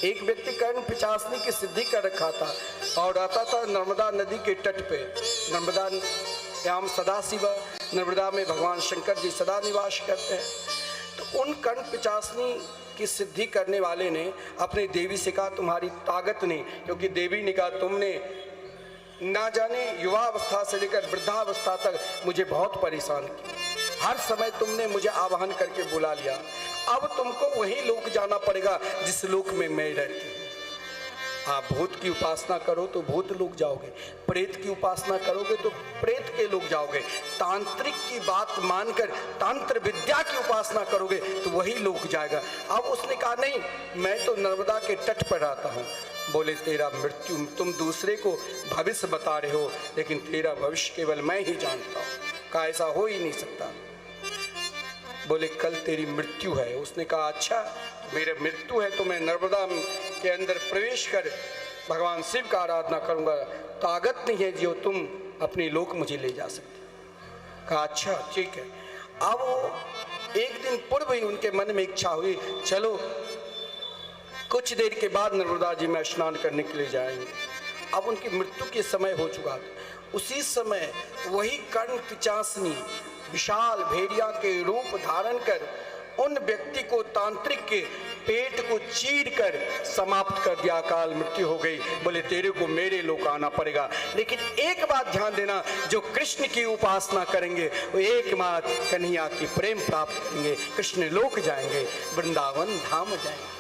एक व्यक्ति कर्ण पिचासनी की सिद्धि कर रखा था और रहता था नर्मदा नदी के तट पे। नर्मदा याम सदा शिव, नर्मदा में भगवान शंकर जी सदा निवास करते हैं। तो उन कर्ण पिचासनी की सिद्धि करने वाले ने अपनी देवी से कहा तुम्हारी ताकत नहीं, क्योंकि देवी ने कहा तुमने ना जाने युवावस्था से लेकर वृद्धावस्था तक मुझे बहुत परेशान किया, हर समय तुमने मुझे आवाहन करके बुला लिया, अब तुमको वही लोक जाना पड़ेगा जिस लोक में मैं रहती हूँ। आप भूत की उपासना करो तो भूत लोक जाओगे, प्रेत की उपासना करोगे तो प्रेत के लोक जाओगे, तांत्रिक की बात मानकर तंत्र विद्या की उपासना करोगे तो वही लोक जाएगा। अब उसने कहा नहीं, मैं तो नर्मदा के तट पर रहता हूँ। बोले तेरा मृत्यु, तुम दूसरे को भविष्य बता रहे हो, लेकिन तेरा भविष्य केवल मैं ही जानता हूँ। कहा ऐसा हो ही नहीं सकता। बोले कल तेरी मृत्यु है। उसने कहा अच्छा मेरे मृत्यु है तो मैं नर्मदा के अंदर प्रवेश कर भगवान शिव का आराधना करूंगा, ताकत नहीं है जो तुम अपने लोक मुझे ले जा सकते। कहा अच्छा ठीक है। अब एक दिन पूर्व ही उनके मन में इच्छा हुई, चलो कुछ देर के बाद नर्मदा जी में स्नान करने के लिए जाएंगे। अब उनकी मृत्यु के समय हो चुका था। उसी समय वही कर्ण पिचासनी विशाल भेड़िया के रूप धारण कर उन व्यक्ति को तांत्रिक के पेट को चीर कर समाप्त कर दिया। अकाल मृत्यु हो गई। बोले तेरे को मेरे लोक आना पड़ेगा, लेकिन एक बात ध्यान देना, जो कृष्ण की उपासना करेंगे वो एकमात्र कन्हैया की प्रेम प्राप्त करेंगे, कृष्ण लोक जाएंगे, वृंदावन धाम जाएंगे।